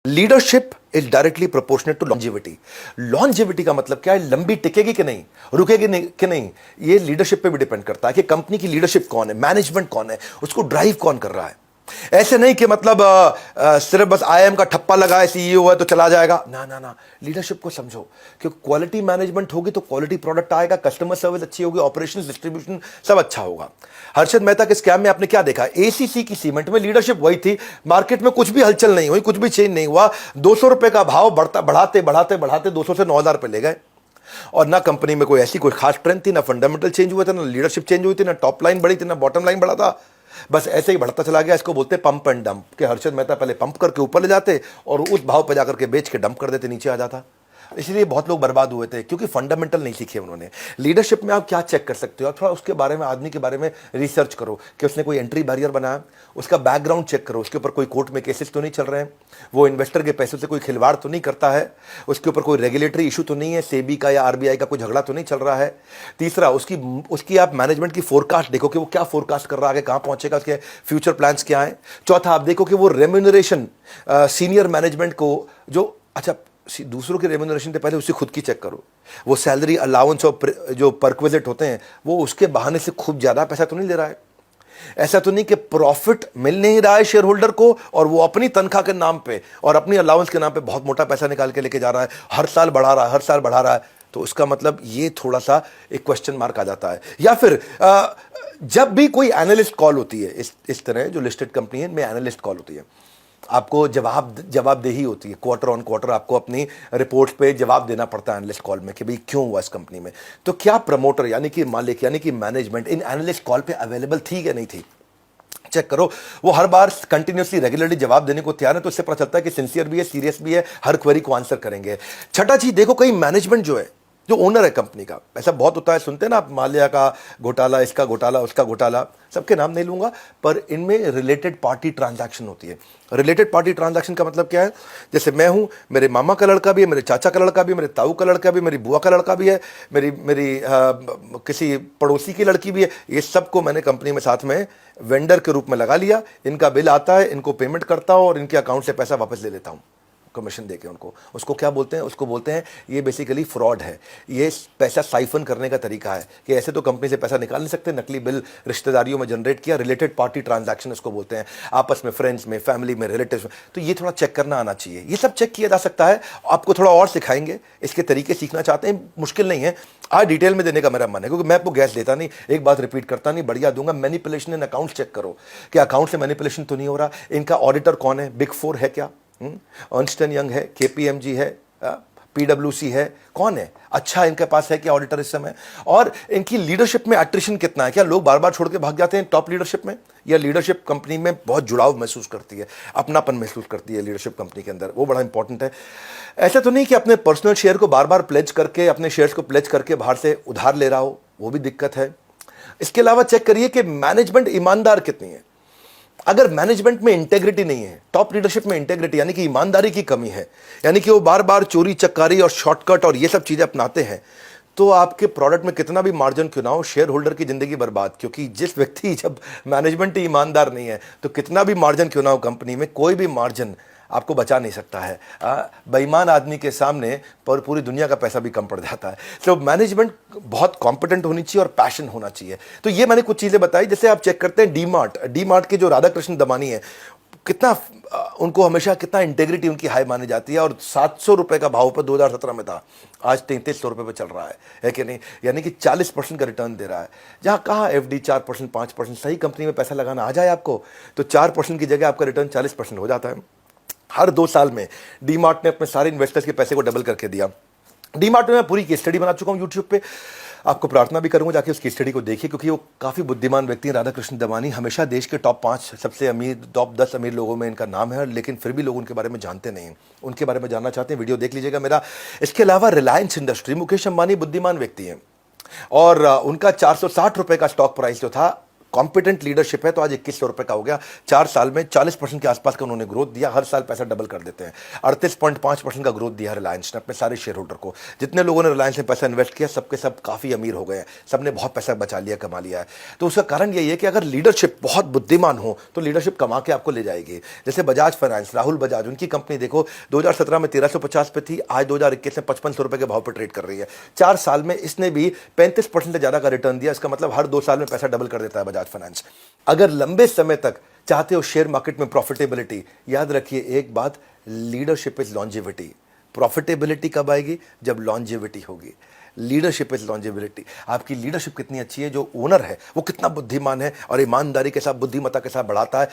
Leadership is directly proportionate to longevity. Longevity का मतलब क्या है? लंबी टिकेगी कि नहीं, रुकेगी नहीं कि नहीं, ये लीडरशिप पे भी डिपेंड करता है कि कंपनी की लीडरशिप कौन है, मैनेजमेंट कौन है, उसको ड्राइव कौन कर रहा है। ऐसे नहीं कि मतलब सिर्फ बस आईएम का ठप्पा लगा है, सीईओ है तो चला जाएगा। ना ना ना, लीडरशिप को समझो, क्योंकि क्वालिटी मैनेजमेंट होगी तो क्वालिटी प्रोडक्ट आएगा, कस्टमर सर्विस अच्छी होगी, ऑपरेशंस डिस्ट्रीब्यूशन सब अच्छा होगा। हर्षद मेहता के स्कैम में आपने क्या देखा? एसीसी की सीमेंट में लीडरशिप वही थी, मार्केट में कुछ भी हलचल नहीं हुई, कुछ भी चेंज नहीं हुआ, 200 रुपए का भाव बढ़ाते बढ़ाते बढ़ाते 200 से 9,000 पे ले गए। और ना कंपनी में कोई ऐसी कोई खास ट्रेंड थी, ना फंडामेंटल चेंज हुए थे, ना लीडरशिप चेंज हुई थी, ना टॉप लाइन बढ़ी थी, ना बॉटम लाइन बढ़ा था। बस ऐसे ही बढ़ता चला गया। इसको बोलते पंप एंड डंप, कि हर्षद मेहता पहले पंप करके ऊपर ले जाते और उस भाव पे जाकर के बेच के डंप कर देते, नीचे आ जाता। इसलिए बहुत लोग बर्बाद हुए थे, क्योंकि फंडामेंटल नहीं सीखे उन्होंने। लीडरशिप में आप क्या चेक कर सकते हो? आप थोड़ा उसके बारे में, आदमी के बारे में रिसर्च करो कि उसने कोई एंट्री बैरियर बनाया, उसका बैकग्राउंड चेक करो, उसके ऊपर कोई कोर्ट में केसेस तो नहीं चल रहे हैं, वो इन्वेस्टर के पैसों से कोई खिलवाड़ तो नहीं करता है, उसके ऊपर कोई रेगुलेटरी इशू तो नहीं है, सेबी का या आरबीआई का कोई झगड़ा तो नहीं चल रहा है। तीसरा, उसकी आप मैनेजमेंट की फोरकास्ट देखो कि वो क्या फोरकास्ट कर रहा है, आगे कहां पहुंचेगा, उसके फ्यूचर प्लान्स क्या है। चौथा, आप देखो कि वो रेम्यूनरेशन सीनियर मैनेजमेंट को जो, अच्छा दूसरों के रेम्यूनरेशन से पहले उसकी खुद की चेक करो, वो सैलरी अलाउंस और जो परक्विजिट होते हैं वो उसके बहाने से खूब ज्यादा पैसा तो नहीं ले रहा है। ऐसा तो नहीं कि प्रॉफिट मिल नहीं रहा है शेयर होल्डर को और वो अपनी तनख्वाह के नाम पे और अपनी अलाउंस के नाम पे बहुत मोटा पैसा निकाल के लेके जा रहा है, हर साल बढ़ा रहा है, हर साल बढ़ा रहा है। तो उसका मतलब ये थोड़ा सा एक क्वेश्चन मार्क आ जाता है। या फिर जब भी कोई एनालिस्ट कॉल होती है, इस तरह जो लिस्टेड कंपनी है में एनालिस्ट कॉल होती है, आपको जवाबदेही होती है, क्वार्टर ऑन क्वार्टर आपको अपनी रिपोर्ट्स पे जवाब देना पड़ता है एनालिस्ट कॉल में कि भाई क्यों हुआ इस कंपनी में। तो क्या प्रमोटर यानी कि मालिक यानी कि मैनेजमेंट इन एनालिस्ट कॉल पे अवेलेबल थी या नहीं थी? चेक करो। वो हर बार कंटिन्यूसली रेगुलरली जवाब देने को तैयार है, तो इससे पता चलता है कि सिंसियर भी है, सीरियस भी है, हर क्वेरी को आंसर करेंगे। छठा चीज देखो, कई मैनेजमेंट जो है, जो ओनर है कंपनी का, ऐसा बहुत होता है, सुनते हैं ना आप, माल्या का घोटाला, इसका घोटाला, उसका घोटाला, सबके नाम नहीं लूंगा, पर इनमें रिलेटेड पार्टी ट्रांजैक्शन होती है। रिलेटेड पार्टी ट्रांजैक्शन का मतलब क्या है? जैसे मैं हूं, मेरे मामा का लड़का भी है, मेरे चाचा का लड़का भी है, मेरे ताऊ का लड़का भी है, मेरी बुआ का लड़का भी है, मेरी मेरी किसी पड़ोसी की लड़की भी है। ये सबको मैंने कंपनी में साथ में वेंडर के रूप में लगा लिया। इनका बिल आता है, इनको पेमेंट करता हूं और इनके अकाउंट से पैसा वापस ले लेता हूं कमीशन देके उनको। उसको क्या बोलते हैं? उसको बोलते हैं, ये बेसिकली फ्रॉड है, ये पैसा साइफन करने का तरीका है, कि ऐसे तो कंपनी से पैसा निकाल नहीं सकते, नकली बिल रिश्तेदारियों में जनरेट किया, रिलेटेड पार्टी ट्रांजैक्शन इसको बोलते हैं, आपस में, फ्रेंड्स में, फैमिली में, रिलेटिव्स में। तो ये थोड़ा चेक करना आना चाहिए। ये सब चेक किया जा सकता है, आपको थोड़ा और सिखाएंगे, इसके तरीके सीखना चाहते हैं, मुश्किल नहीं है। आज डिटेल में देने का मेरा मन है, क्योंकि मैं आपको गैस देता नहीं, एक बात रिपीट करता नहीं, बढ़िया दूंगा। मैनिपुलेशन इन अकाउंट चेक करो कि अकाउंट से मैनिपुलेशन तो नहीं हो रहा। इनका ऑडिटर कौन है? बिग फोर है क्या? अर्न्स्ट एंड यंग है, केपीएमजी है, पीडब्ल्यूसी है, कौन है? अच्छा इनके पास है क्या ऑडिटर इस समय? और इनकी लीडरशिप में एट्रिशन कितना है? क्या लोग बार बार छोड़ के भाग जाते हैं टॉप लीडरशिप में, या लीडरशिप कंपनी में बहुत जुड़ाव महसूस करती है, अपनापन महसूस करती है लीडरशिप कंपनी के अंदर? वो बड़ा इंपॉर्टेंट है। ऐसा तो नहीं कि अपने पर्सनल शेयर को बार बार प्लेज करके, अपने शेयर्स को प्लेज करके बाहर से उधार ले रहा हो, वो भी दिक्कत है। इसके अलावा चेक करिए कि मैनेजमेंट ईमानदार कितनी है। अगर मैनेजमेंट में इंटेग्रिटी नहीं है, टॉप लीडरशिप में इंटेग्रिटी यानी कि ईमानदारी की कमी है, यानी कि वो बार बार चोरी चक्कारी और शॉर्टकट और ये सब चीजें अपनाते हैं, तो आपके प्रोडक्ट में कितना भी मार्जिन क्यों ना हो, शेयर होल्डर की जिंदगी बर्बाद। क्योंकि जिस व्यक्ति, जब मैनेजमेंट ही ईमानदार नहीं है, तो कितना भी मार्जिन क्यों ना हो कंपनी में, कोई भी मार्जिन आपको बचा नहीं सकता है। बेईमान आदमी के सामने पर पूरी दुनिया का पैसा भी कम पड़ जाता है। तो मैनेजमेंट बहुत कॉम्पिटेंट होनी चाहिए और पैशन होना चाहिए। तो ये मैंने कुछ चीजें बताई। जैसे आप चेक करते हैं डी मार्ट के जो राधाकृष्ण दमानी है, कितना उनको हमेशा कितना इंटेग्रिटी उनकी हाई मानी जाती है, और 700 रुपए का भाव पर 2017 में था, आज 3300 रुपए पे चल रहा है कि नहीं? यानी कि 40% का रिटर्न दे रहा है। जहां कहा एफडी 4%, 5%, सही कंपनी में पैसा लगाना आ जाए आपको, तो 4% की जगह आपका रिटर्न 40% हो जाता है। हर 2 साल में डीमार्ट ने अपने सारे इन्वेस्टर्स के पैसे को डबल करके दिया। डीमार्ट में मैं पूरी केस स्टडी बना चुका हूं यूट्यूब पे, आपको प्रार्थना भी करूंगा जाके उस केस स्टडी को देखिए, क्योंकि वो काफ़ी बुद्धिमान व्यक्ति हैं। राधाकृष्ण दमानी हमेशा देश के टॉप 5 सबसे अमीर, टॉप 10 अमीर लोगों में इनका नाम है, लेकिन फिर भी लोग उनके बारे में जानते नहीं हैं। उनके बारे में जानना चाहते हैं, वीडियो देख लीजिएगा मेरा। इसके अलावा रिलायंस इंडस्ट्री, मुकेश अंबानी बुद्धिमान व्यक्ति हैं, और उनका 460 रुपए का स्टॉक प्राइस जो था कॉम्पिटेंट लीडरशिप है तो आज 2100 रुपए का हो गया। 4 साल में 40% के आसपास का उन्होंने ग्रोथ दिया, हर साल पैसा डबल कर देते हैं। 38.5% का ग्रोथ दिया रिलायंस ने अपने सारे शेयर होल्डर को। जितने लोगों ने रिलायंस में पैसा इन्वेस्ट किया सबके सब काफ़ी अमीर हो गए हैं, सबने बहुत पैसा बचा लिया, कमा लिया है। तो उसका कारण यही है कि अगर लीडरशिप बहुत बुद्धिमान हो तो लीडरशिप कमा के आपको ले जाएगी। जैसे बजाज फाइनेंस, राहुल बजाज, उनकी कंपनी देखो 2017 में 1350 पे थी, आज 2021 में 5500 रुपए के भाव पर ट्रेड कर रही है। 4 साल में इसने भी 35% से ज़्यादा का रिटर्न दिया। इसका मतलब हर 2 साल में पैसा डबल कर देता है बजाज फाइनेंस। अगर लंबे समय तक चाहते हो शेयर मार्केट में प्रॉफिटेबिलिटी, याद रखिए एक बात, लीडरशिप इज लॉन्जेविटी। प्रॉफिटेबिलिटी कब आएगी? जब लॉन्जेविटी होगी। Leadership is longevity. आपकी लीडरशिप कितनी अच्छी है, जो ओनर है वो कितना बुद्धिमान है और ईमानदारी के साथ, बुद्धिमत्ता के साथ बढ़ाता है।